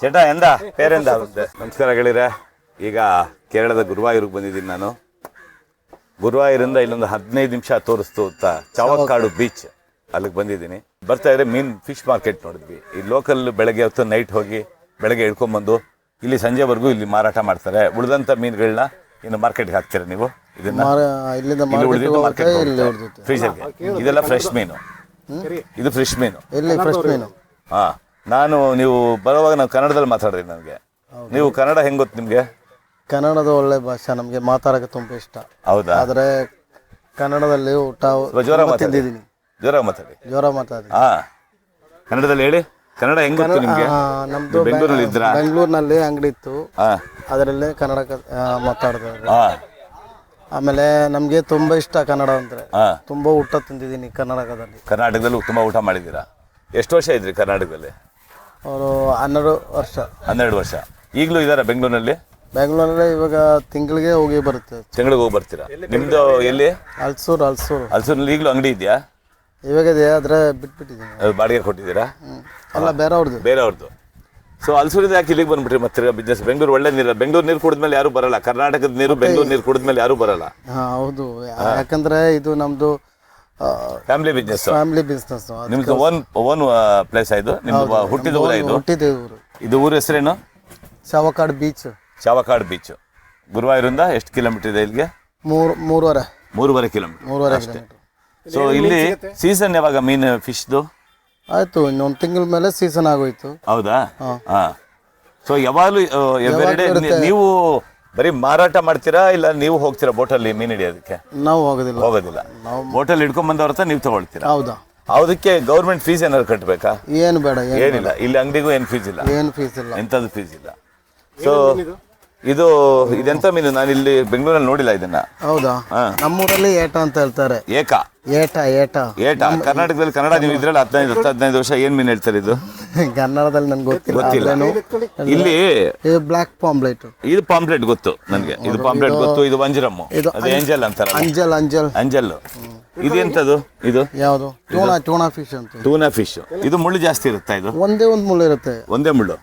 ചേട്ടാ എന്താ പേരെന്താ? ನಮಸ್ಕಾರ ಗೆಳೆಯರೆ. ಈಗ ಕೇರಳದ ಗುರುವಾಯೂರಿಗೆ ಬಂದಿದ್ದೀನಿ ನಾನು. ಗುರುವಾಯೂರಿಂದ ಇಲ್ಲೊಂದು 15 ನಿಮಿಷ ತೋರಿಸ್ತು ಅಂತ ಚಾವಕ್ಕಾಡು ಬೀಚ್ ಅಲ್ಲಿಗೆ ಬಂದಿದ್ದೀನಿ. ಬರ್ತಾ ಇದ್ರೆ ಫಿಶ್ ಮಾರ್ಕೆಟ್ ನೋಡಿದ್ವಿ. ಈ ಲೋಕಲ್ ಬೆಳಗ್ಗೆ ಹೊತ್ತು ನೈಟ್ ಹೋಗಿ ಬೆಳಗ್ಗೆ ಇಳ್ಕೊಂಡ್ಬಂದು ಇಲ್ಲಿ ಸಂಜೆವರೆಗೂ ಇಲ್ಲಿ ಮಾರಾಟ ಮಾಡ್ತಾರೆ. ಉಳಿದಂಥ ಮೀನುಗಳನ್ನ ಇನ್ನು ಮಾರ್ಕೆಟ್ಗೆ ಹಾಕ್ತೀರಾ ನೀವು? ಇದನ್ನ ಫ್ರೀಜರ್ಗೆ. ಇದೆಲ್ಲ ಫ್ರೆಶ್ ಮೀನು, ಇದು ಫ್ರೆಶ್ ಮೀನು. ಹಾ, ನೀವು ಬರುವಾಗ ನಾವು ಕನ್ನಡದಲ್ಲಿ ಮಾತಾಡಿದ್ರಿ. ನನಗೆ ನೀವು ಕನ್ನಡ ಹೆಂಗ್ ಗೊತ್ತು ನಿಮ್ಗೆ? ಕನ್ನಡದ ಒಳ್ಳೆ ಭಾಷೆ, ನಮ್ಗೆ ಮಾತಾಡಕ್ಕೆ ತುಂಬಾ ಇಷ್ಟ. ಹೌದಾ? ಆದ್ರೆ ಕನ್ನಡದಲ್ಲಿ ಊಟ ಜೋರ ಮಾತಾಡಿ. ಹಾ, ಕನ್ನಡದಲ್ಲಿ ಹೇಳಿ. ಕನ್ನಡ ಹೆಂಗ್ ಗೊತ್ತು ನಿಮ್ಗೆ? ನಮ್ದು ಬೆಂಗಳೂರಿನಲ್ಲಿ ಅಂಗಡಿ ಇತ್ತು, ಅದರಲ್ಲೇ ಕನ್ನಡ ಮಾತಾಡ್ತಾರೆ. ಆಮೇಲೆ ನಮ್ಗೆ ತುಂಬಾ ಇಷ್ಟ ಕನ್ನಡ ಅಂದ್ರೆ. ತುಂಬಾ ಊಟ ತಿಂದಿದ್ದೀನಿ ಕರ್ನಾಟಕದಲ್ಲಿ ತುಂಬಾ ಊಟ ಮಾಡಿದ್ದೀರಾ? ಎಷ್ಟು ವರ್ಷ ಇದ್ರಿ ಕರ್ನಾಟಕದಲ್ಲಿ? ಅವರು 12 ವರ್ಷ. 12 ವರ್ಷ. ಈಗಲೂ ಇದಾರ ಬೆಂಗಳೂರಿನಲ್ಲಿ? ಇವಾಗ ತಿಂಗಳಿಗೆ ಹೋಗಿ ಬರುತ್ತೆ. ತಿಂಗಳಿಗೆ ಹೋಗಿ ಬರ್ತೀರಾ? ನಿಮ್ದು ಎಲ್ಲಿ? ಅಲ್ಸೂರಲ್ಲಿ ಈಗಲೂ ಅಂಗಡಿ ಇದೆಯಾ? ಇವಾಗ ಇದೆ, ಆದ್ರೆ ಬಿಟ್ಬಿಟ್ಟಿದ್ದೀನಿ. ಬಾಡಿಗೆ ಕೊಟ್ಟಿದ್ದೀರಾ? ಅಲ್ಲ, ಬೇರೆಯವ್ರದ್ದು. ಸೊ ಅಲ್ಸೂರಿಂದ ಯಾಕೆ ಇಲ್ಲಿಗೆ ಬಂದ್ಬಿಟ್ರಿ ಮತ್ತೆ ಬಿಸ್ನೆಸ್? ಬೆಂಗಳೂರು ಒಳ್ಳೆ ನೀರು. ಬೆಂಗಳೂರು ನೀರು ಕುಡಿದ್ಮೇಲೆ ಯಾರು ಬರಲ್ಲ. ಕರ್ನಾಟಕದ ನೀರು ಬೆಂಗಳೂರು ನೀರು ಕುಡಿದ್ಮೇಲೆ ಯಾರು ಬರಲ್ಲ. ಹೌದು, ಯಾಕಂದ್ರೆ ಇದು ನಮ್ದು ಫ್ಯಾಮಿಲಿ ಬಿಸ್ನೆಸ್. ನಿಮ್ದು ಓನ್ ಪ್ಲೇಸ್ ಇದು? ನಿಮ್ದು ಹುಟ್ಟಿದ ಊರ ಇದು? ಇದು ಊರ ಹೆಸರೇನು? ಚಾವಕ್ಕಾಡು ಬೀಚ್. ಗುರುವಾಯೂರಿಂದ ಎಷ್ಟು ಕಿಲೋಮೀಟರ್ ಇದೆ ಇಲ್ಲಿಗೆ? 3.5 ಕಿಲೋಮೀಟರ್ ಅಷ್ಟೇ. ಸೊ ಇಲ್ಲಿ ಸೀಸನ್ ಯಾವಾಗ ಮೀನು ಫಿಶ್ದು? ಆಯ್ತು, ಇನ್ನೊಂದು ತಿಂಗಳ ಮೇಲೆ ಸೀಸನ್ ಆಗೋಯ್ತು. ಹೌದಾ? ಹಾ. ಸೊ ಯಾವಾಗಲೂ ನೀವು ಬರೀ ಮಾರಾಟ ಮಾಡ್ತೀರಾ ಇಲ್ಲ ನೀವು ಹೋಗ್ತೀರಾ ಬೋಟಲ್ಲಿ ಮೀನು ಹಿಡಿಯೋದಕ್ಕೆ? ನಾವು ಹೋಗೋದಿಲ್ಲ. ಬೋಟಲ್ಲಿ ಹಿಡ್ಕೊಂಡ್ ಬಂದವ್ರ ನೀವು ತಗೊಳ್ತೀರಾ? ಹೌದಾ? ಅದಕ್ಕೆ ಗೌರ್ಮೆಂಟ್ ಫೀಸ್ ಏನಾದ್ರು ಕಟ್ಟಬೇಕಾ? ಏನು ಬೇಡ, ಏನಿಲ್ಲ. ಇಲ್ಲಿ ಅಂಗಡಿಗೂ ಏನು ಫೀಸ್ ಇಲ್ಲ, ಎಂಥದ್ದು ಫೀಸ್ ಇಲ್ಲ. ಸೊ ಇದೆಂತ ಮೀನು? ನಾನು ಇಲ್ಲಿ ಬೆಂಗಳೂರಲ್ಲಿ ನೋಡಿಲ್ಲ ಇದನ್ನ. ಹೌದಾ? ನಮ್ಮೂರಲ್ಲಿ ಏಟ ಅಂತ ಹೇಳ್ತಾರೆ. ಏಟ ಕರ್ನಾಟಕದಲ್ಲಿ. ಕನ್ನಡ ನೀವು ಇದ್ರಲ್ಲಿ 15 ವರ್ಷ ಏನ್ ಮೀನು ಹೇಳ್ತಾರೆ ಇದು? ಕನ್ನಡದಲ್ಲಿ ನನ್ಗೆ ಗೊತ್ತಿಲ್ಲ. ಇಲ್ಲಿ ಬ್ಲಾಕ್ ಪಾಂಪ್ಲೆಟ್. ಇದು ಪಾಂಪ್ಲೆಟ್ ಗೊತ್ತು ನನಗೆ. ಇದು ಪಾಂಪ್ಲೆಟ್ ಗೊತ್ತು. ಇದು ವಂಜರಮ್ಮು, ಅದು ಏಂಜಲ್ ಅಂತಾರ. ಅಂಜಲ್. ಇದೆಂತದು? ಇದು ಯಾವುದು? ಟೂನಾ ಫಿಶ್ ಅಂತ. ಟೂನಾ ಫಿಶ್. ಇದು ಮುಳ್ಳು ಜಾಸ್ತಿ ಇರುತ್ತಾ? ಇದು ಒಂದೇ ಮುಳ್ಳು ಇರುತ್ತೆ. ಒಂದೇ ಮುಳ್ಳು.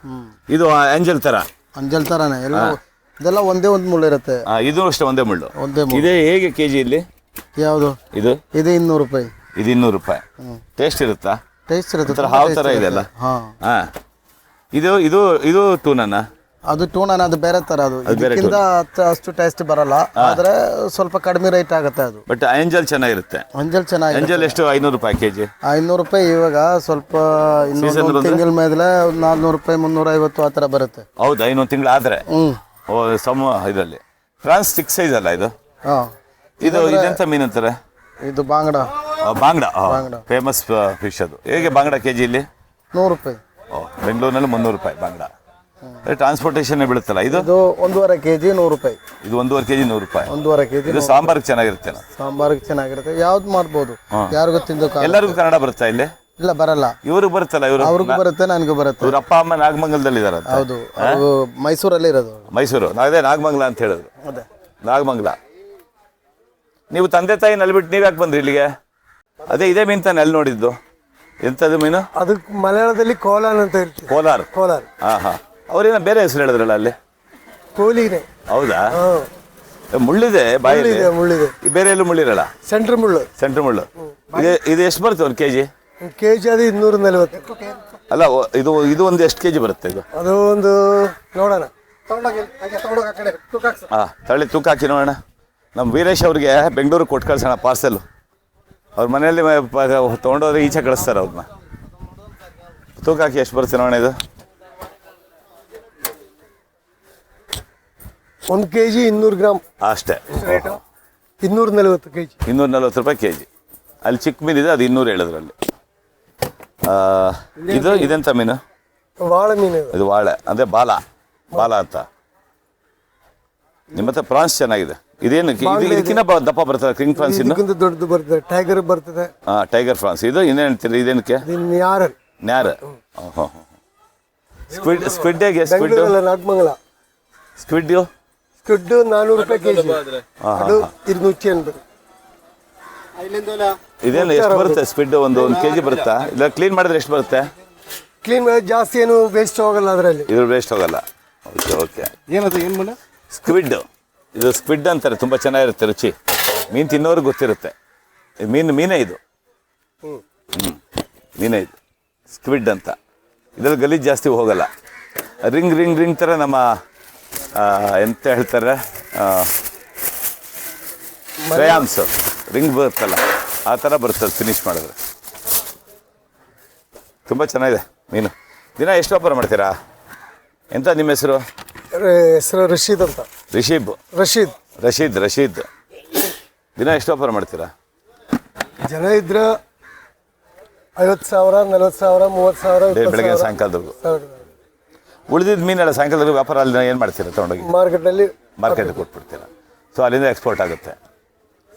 ಇದು ಅಂಜಲ್ ತರಾನೇ ಇದೆಲ್ಲ ಒಂದೇ ಒಂದು ಮುಳ್ಳು ಇರುತ್ತೆ. ಇದು ಅಷ್ಟೇ ಒಂದೇ ಮುಳ್ಳು. ಇದೇ ಹೇಗೆ ಕೆಜಿ ಇಲ್ಲಿ? ಯಾವುದು? ಇದು 200 ರೂಪಾಯಿ. ಇದು 200 ರೂಪಾಯಿ. ಟೇಸ್ಟ್ ಇರುತ್ತಾ? ಹಾವು ತರ ಇದೆಲ್ಲ. ಇದು ಟೂನಾ? ಅದು ಟೂನಾ, ಅದು ಬೇರೆ ತರ. ಅದು ಇದಕ್ಕಿಂತ ಅಷ್ಟು ಟೇಸ್ಟ್ ಬರಲ್ಲ, ಆದ್ರೆ ಸ್ವಲ್ಪ ಕಡಿಮೆ ರೇಟ್ ಆಗುತ್ತೆ ಅದು. ಬಟ್ ಅಂಜಲ್ ಚೆನ್ನಾಗಿರುತ್ತೆ. ಅಂಜಲ್ ಎಷ್ಟು? 500 ರೂಪಾಯಿ ಕೆಜಿ. 500 ರೂಪಾಯಿ. ಇವಾಗ ಸ್ವಲ್ಪ ತಿಂಗಳ ಮೇಲೆ 400 ರೂಪಾಯಿ, 350 ಆ ತರ ಬರುತ್ತೆ. ಹೌದಾ? ಇನ್ನೊಂದು ತಿಂಗಳು ಆದ್ರೆ. ಇದರಲ್ಲಿ ಫ್ರಾನ್ಸ್ 6 ಸೈಜ್ ಅಲ್ಲ ಇದು? ಇದೆಂತ ಮೀನು ಅಂತಾರೆ? ಇದು ಬಾಂಗ್ಡಾ. ಫೇಮಸ್ ಫಿಶ್ ಅದು. ಹೇಗೆ ಬಾಂಗ್ಡಾ ಕೆಜಿ ಇಲ್ಲಿ? 100 ರೂಪಾಯಿ. ಬೆಂಗಳೂರಿನಲ್ಲಿ 300 ರೂಪಾಯಿ ಬಾಂಗ್ಡಾ. ಟ್ರಾನ್ಸ್ಪೋರ್ಟೇಷನ್ ಬೀಳುತ್ತಲ್ಲ ಇದು? 1.5 ಕೆಜಿ 100 ರೂಪಾಯಿ. ಇದು 1.5 ಕೆಜಿ 100 ರೂಪಾಯಿ. 1.5 ಕೆಜಿ. ಇದು ಸಾಂಬಾರ್ಗೆ ಚೆನ್ನಾಗಿರುತ್ತೆ. ಯಾವ್ದು ಮಾಡ್ಬೋದು, ಯಾರಿಗೂ ತಿಂದು. ಎಲ್ಲರಿಗೂ ಕನ್ನಡ ಬರುತ್ತಾ ಇಲ್ಲಿ? ಇಲ್ಲ, ಬರಲ್ಲ. ಇವ್ರಿಗೆ ಬರುತ್ತಲ್ಲ? ಅವ್ರಿಗೂ ಬರುತ್ತೆ, ನನಗೂ ಬರುತ್ತೆ. ಇವ್ರ ಅಪ್ಪ ಅಮ್ಮ ನಾಗಮಂಗಲದಲ್ಲಿ ಇದಾರೆ? ಹೌದು, ಮೈಸೂರಲ್ಲಿ ಇರೋದು. ಮೈಸೂರು. ಅದೇ ನಾಗಮಂಗಲ ಅಂತ ಹೇಳಿದ್ರು. ನಾಗಮಂಗಲ. ನೀವು ತಂದೆ ತಾಯಿ ನಲ್ಬಿಟ್ಟು ನೀವ್ ಯಾಕೆ ಬಂದ್ರಿ ಇಲ್ಲಿಗೆ? ಅದೇ ಇದೇ ಮೀನು ತಾನೆ ಅಲ್ಲಿ ನೋಡಿದ್ದು? ಎಂತದ್ದು ಮೀನು? ಅದು ಮಲಯಾಳದಲ್ಲಿ ಕೋಲಾರ್ ಅಂತ ಹೇಳ್ತೀವಿ. ಕೋಲಾರ್. ಹಾ. ಅವ್ರೇನ ಬೇರೆ ಹೆಸರು ಹೇಳಿದ್ರಲ್ಲ ಅಲ್ಲಿ? ಕೋಲಿನೇ. ಹೌದಾ? ಮುಳ್ಳಿದೆ ಬಾಯಲ್ಲಿ? ಮುಳ್ಳಿದೆ. ಬೇರೆ ಎಲ್ಲೂ ಮುಳ್ಳಿರಲ್ಲ? ಸೆಂಟ್ರ್ ಮುಳ್ಳು. ಇದು ಎಷ್ಟು ಬರುತ್ತೆ ಒಂದು ಕೆಜಿ? ಕೆಜಿ ಅದು 240. ಅಲ್ಲ, ಇದು ಒಂದು ಎಷ್ಟು ಕೆಜಿ ಬರುತ್ತೆ ಇದು? ಅದು ಒಂದು ನೋಡೋಣ. ತಳ್ಳಿ ತೂಕ ಹಾಕಿ ನೋಡೋಣ. ನಮ್ಮ ವೀರೇಶ್ ಅವ್ರಿಗೆ ಬೆಂಗಳೂರಿಗೆ ಕೊಟ್ಟು ಕಳ್ಸೋಣ ಪಾರ್ಸೆಲ್. ಅವ್ರ ಮನೆಯಲ್ಲಿ ತೊಗೊಂಡೋದ್ರೆ ಈಚೆ ಕಳಿಸ್ತಾರೆ ಅವ್ರನ್ನ. ತೂಕ ಹಾಕಿ ಎಷ್ಟು ಬರುತ್ತೆ ನೋಡೋಣ. ಇದು 1 ಕೆಜಿ 200 ಗ್ರಾಮ್ ಅಷ್ಟೇ. 240 ಕೆಜಿ. 240 ರೂಪಾಯಿ ಕೆಜಿ. ಅಲ್ಲಿ ಚಿಕ್ಕ ಮೀನಿದೆ, ಅದು 200 ಹೇಳಿದ್ರಲ್ಲಿ. ಇದೆಂತ ಮೀನು? ವಾಳೆ ಮೀನು. ಇದು ವಾಳೆ ಅಂದ್ರೆ ಬಾಲ ಅಂತ. ನಿಮ್ಮ ಹತ್ರ ಪ್ರಾನ್ಸ್ ಚೆನ್ನಾಗಿದೆ. ಇದೇನು ಇದಕ್ಕಿಂತ ದಪ್ಪ ಬರ್ತದೆ? ಕ್ರಿಂಗ್ ಫ್ರಾನ್ಸ್ ದೊಡ್ಡದು ಬರ್ತದೆ. ಟೈಗರ್ ಬರ್ತದೆ. Tiger France. ಇದು ಇನ್ನೇನು ಹೇಳ್ತೀರಿ? ಇದೇನಕ್ಕೆ? ನ್ಯಾರ. ಸ್ಕ್ವಿಡ್ ಹೇಗೆ? ನಾಗಮಂಗಲ ಸ್ಕ್ವಿಡ್ 400 ರೂಪಾಯಿ ಕೆಜಿ. 280. ಇದೇನು ಎಷ್ಟು ಬರುತ್ತೆ ಸ್ಕ್ವಿಡ್? ಒಂದು ಕೆಜಿ ಬರುತ್ತಾ? ಇಲ್ಲ ಕ್ಲೀನ್ ಮಾಡಿದ್ರೆ ಎಷ್ಟು ಬರುತ್ತೆ? ಕ್ಲೀನ್ ಜಾಸ್ತಿ ಏನು ವೇಸ್ಟ್ ಹೋಗಲ್ಲ ಅದರಲ್ಲಿ. ಇದ್ರ ವೇಸ್ಟ್ ಹೋಗಲ್ಲ. Okay okay. ಏನದು ಏನು ಮನೆ? ಸ್ಕ್ವಿಡ್. ಇದು ಸ್ಕ್ವಿಡ್ ಅಂತಾರೆ, ತುಂಬ ಚೆನ್ನಾಗಿರುತ್ತೆ ರುಚಿ. ಮೀನು ತಿನ್ನೋರಿಗೆ ಗೊತ್ತಿರುತ್ತೆ. ಇದು ಮೀನೇ ಇದು. ಮೀನೇ ಇದು ಸ್ಕ್ವಿಡ್ ಅಂತ. ಇದ್ರಲ್ಲಿ ಗಲೀಜು ಜಾಸ್ತಿ ಹೋಗಲ್ಲ. ರಿಂಗ್ ರಿಂಗ್ ರಿಂಗ್ ಥರ ನಮ್ಮ ಎಂತ ಹೇಳ್ತಾರೆ ಕ್ರಯಾನ್ಸ್ ರಿಂಗ್ ಬರುತ್ತಲ್ಲ ಆ ಥರ ಬರ್ತದೆ ಫಿನಿಶ್ ಮಾಡಿದ್ರೆ. ತುಂಬ ಚೆನ್ನಾಗಿದೆ ಮೀನು. ದಿನ ಎಷ್ಟು ವ್ಯಾಪಾರ ಮಾಡ್ತೀರಾ? ಎಂತ ನಿಮ್ಮ ಹೆಸರು? ಹೆಸರು ರಶೀದ್ ಅಂತ. ರಶೀದ್. ದಿನ ಎಷ್ಟು ವ್ಯಾಪಾರ ಮಾಡ್ತೀರಾ? ಜನ ಇದ್ರೆ 50,000, 40,000, 30,000, ಬೆಳಗ್ಗೆ ಸಾಯಂಕಾಲದವರೆಗೂ. ಉಳಿದಿದ್ದ ಮೀನೆಲ್ಲ ಸಾಯಂಕಾಲದವರೆಗೂ ವ್ಯಾಪಾರ ಅಲ್ಲಿ ಏನು ಮಾಡ್ತೀರಾ? ತೊಗೊಂಡೋಗಿ ಮಾರ್ಕೆಟ್ಗೆ ಕೊಟ್ಬಿಡ್ತೀರಾ. ಸೊ ಅಲ್ಲಿಂದ ಎಕ್ಸ್ಪೋರ್ಟ್ ಆಗುತ್ತೆ,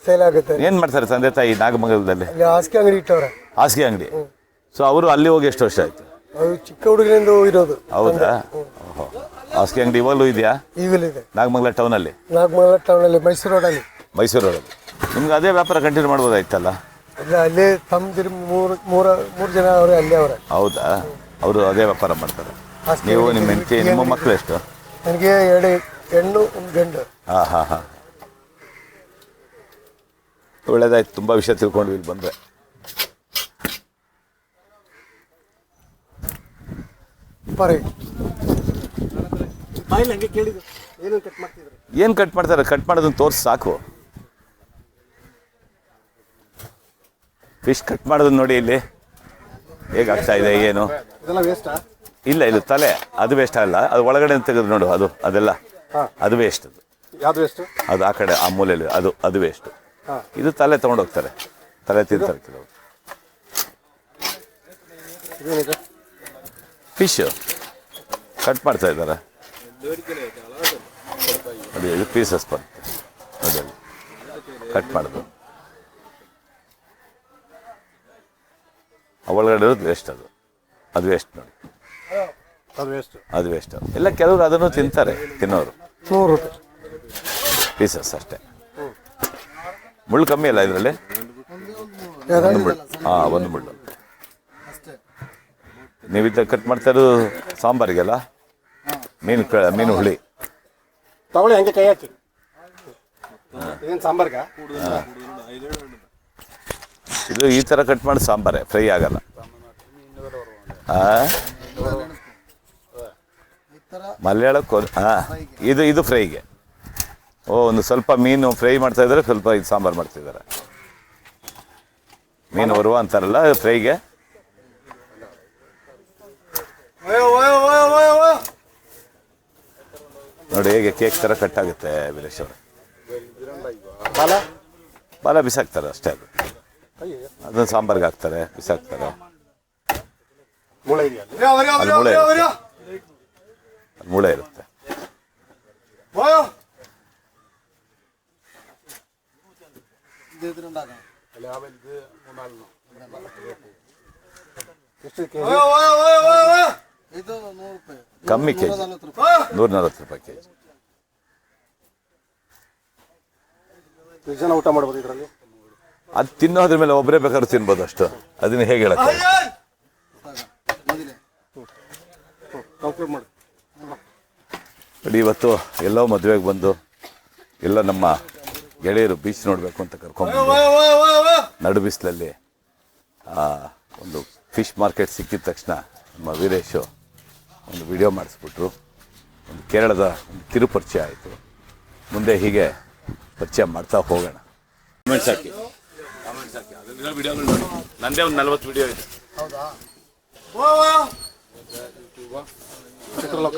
ಸೇಲ್ ಆಗುತ್ತೆ. ಏನು ಮಾಡ್ತಾರೆ ತಂದೆ ತಾಯಿ ನಾಗಮಂಗಲದಲ್ಲಿ? ಹಾಸಿಗೆ ಅಂಗಡಿ ಇಟ್ಟವ್ರೆ. ಹಾಸಿಗೆ ಅಂಗಡಿ. ಸೊ ಅವರು ಅಲ್ಲಿ ಹೋಗಿ ಎಷ್ಟು ವರ್ಷ ಆಯ್ತು? ಅದು ಚಿಕ್ಕ ಹುಡುಗರಿಂದ ಇರೋದು. ಹೌದಾ? ಓಹೋ. ಹಾಸಿಗೆ ಅಂಗಡಿ ಇವಾಗಲೂ ಇದೆಯಾ? ಈಗಲಿದೆ ನಾಗಮಂಗಲ ಟೌನಲ್ಲಿ. ಮೈಸೂರು ರೋಡಲ್ಲಿ. ನಿಮ್ಗೆ ಅದೇ ವ್ಯಾಪಾರ ಕಂಟಿನ್ಯೂ ಮಾಡ್ಬೋದಾಯ್ತಲ್ಲ? ಇಲ್ಲ, ಅಲ್ಲೇ ತಮ್ಮದಿರು ಮೂರು ಜನ ಅವರೇ, ಅಲ್ಲೇ ಅವರೇ. ಹೌದಾ? ಅವರು ಅದೇ ವ್ಯಾಪಾರ ಮಾಡ್ತಾರೆ. ನೀವು ನಿಮ್ಮ ಹೆಂಡತಿ, ನಿಮ್ಮ ಮಕ್ಕಳು ಎಷ್ಟು? ನನಗೆ 2 ಹೆಣ್ಣು 1 ಗಂಡು. ಹಾಂ. ಒಳ್ಳೇದಾಯ್ತು, ತುಂಬ ವಿಷಯ ತಿಳ್ಕೊಂಡು ಇಲ್ಲಿ ಬಂದರೆ. ಏನು ಕಟ್ ಮಾಡ್ತಾರೆ? ಕಟ್ ಮಾಡೋದನ್ನ ತೋರಿಸಿ ಸಾಕು. ಫಿಶ್ ಕಟ್ ಮಾಡೋದನ್ನ ನೋಡಿ ಇಲ್ಲಿ ಹೇಗಾಗ್ತಾ ಇದೆ ಏನು. ಇಲ್ಲ, ಇದು ತಲೆ, ಅದು ವೇಸ್ಟ್ ಆಗಲ್ಲ. ಅದು ಒಳಗಡೆ ತೆಗೆದು ನೋಡು, ಅದೆಲ್ಲ ಅದು ವೇಸ್ಟ್. ಅದು ಆ ಕಡೆ ಆ ಮೂಲೆಯಲ್ಲಿ ಅದು ವೇಸ್ಟ್. ಇದು ತಲೆ ತೊಗೊಂಡೋಗ್ತಾರೆ, ತಲೆ ತಿಂತಾರೆ ಕೆಲವರು. ಫಿಶ್ ಕಟ್ ಮಾಡ್ತಾ ಇದ್ದಾರೆ ನೋಡಿ, ಇದು ಪೀಸಸ್ ಬರುತ್ತೆ ನೋಡಿ, ಅಲ್ಲಿ ಕಟ್ ಮಾಡೋದು. ಒಳಗಡೆ ಇರೋದು ವೇಸ್ಟ್. ಅದು ವೇಸ್ಟ್ ನೋಡಿ, ಅದು ವೇಸ್ಟ್. ಎಲ್ಲ ಕೆಲವರು ಅದನ್ನು ತಿಂತಾರೆ, ತಿನ್ನೋರು. 100 ರೂಪಾಯಿ ಪೀಸಸ್ ಅಷ್ಟೇ. ಮುಳ್ಳು ಕಮ್ಮಿ ಅಲ್ಲ ಇದರಲ್ಲಿ? ಒಂದು ಮುಳ್ಳು. ನೀವಿದ್ದ ಕಟ್ ಮಾಡ್ತಾ ಇರೋದು ಸಾಂಬಾರಿಗೆಲ್ಲ? ಮೀನು ಹುಳಿ ತಗೊಳ್ಳಿ, ಹಂಗೆ ಕೈ ಹಾಕಿ. ಏನು ಸಾಂಬಾರ್ಗ? ಇದು ಈ ಥರ ಕಟ್ ಮಾಡಿ ಸಾಂಬಾರೇ, ಫ್ರೈ ಆಗಲ್ಲ. ಮಲಯಾಳ ಇದು ಫ್ರೈಗೆ. ಒಂದು ಸ್ವಲ್ಪ ಮೀನು ಫ್ರೈ ಮಾಡ್ತಾ ಇದ್ದಾರೆ, ಸ್ವಲ್ಪ ಇದು ಸಾಂಬಾರು ಮಾಡ್ತಿದ್ದಾರೆ. ಮೀನು ಬರುವ ಅಂತಾರಲ್ಲ ಫ್ರೈಗೆ. ನೋಡಿ ಹೇಗೆ ಕೇಕ್ ಥರ ಕಟ್ ಆಗುತ್ತೆ ವೀರೇಶ್ ಅವರು. ಬಾಲ ಬಿಸಾಕ್ತಾರೆ ಅಷ್ಟೇ. ಅದನ್ನು ಸಾಂಬಾರ್ಗೆ ಹಾಕ್ತಾರೆ, ಬಿಸಾಕ್ತಾರೆ. ಮೂಳೆ ಇರುತ್ತೆ. ಕಮ್ಮಿ ಕೆಜಿ, 140 ರೂಪಾಯಿ ಕೆಜಿ. ಜನ ಊಟ ಮಾಡ್ಬೋದು ಇದರಲ್ಲಿ? ಅದು ತಿನ್ನೋದ್ರ ಮೇಲೆ ಒಬ್ಬರೇ ಬೇಕಾದ್ರೂ ತಿನ್ಬೋದು ಅಷ್ಟು. ಅದನ್ನ ಹೇಗೆ ಹೇಳಕ್ಕೆ ನೋಡಿ. ಇವತ್ತು ಎಲ್ಲೋ ಮದುವೆಗೆ ಬಂದು ಎಲ್ಲ ನಮ್ಮ ಗೆಳೆಯರು ಬೀಚ್ ನೋಡಬೇಕು ಅಂತ ಕರ್ಕೊಂಡು ನಡು ಬಿಸಿಲಲ್ಲಿ ಒಂದು ಫಿಶ್ ಮಾರ್ಕೆಟ್ ಸಿಕ್ಕಿದ ತಕ್ಷಣ ನಮ್ಮ ವೀರೇಶು ಒಂದು ವಿಡಿಯೋ ಮಾಡಿಸ್ಬಿಟ್ರು. ಒಂದು ಕೇರಳದ ಒಂದು ಕಿರುಪರಿಚಯ ಆಯಿತು. ಮುಂದೆ ಹೀಗೆ ಪರಿಚಯ ಮಾಡ್ತಾ ಹೋಗೋಣ. ಕಮೆಂಟ್ಸ್ ಹಾಕಿ. ನಂದೇ ಒಂದು 40 ವಿಡಿಯೋ ಇದೆ. ಚಿತ್ರಲೋಕ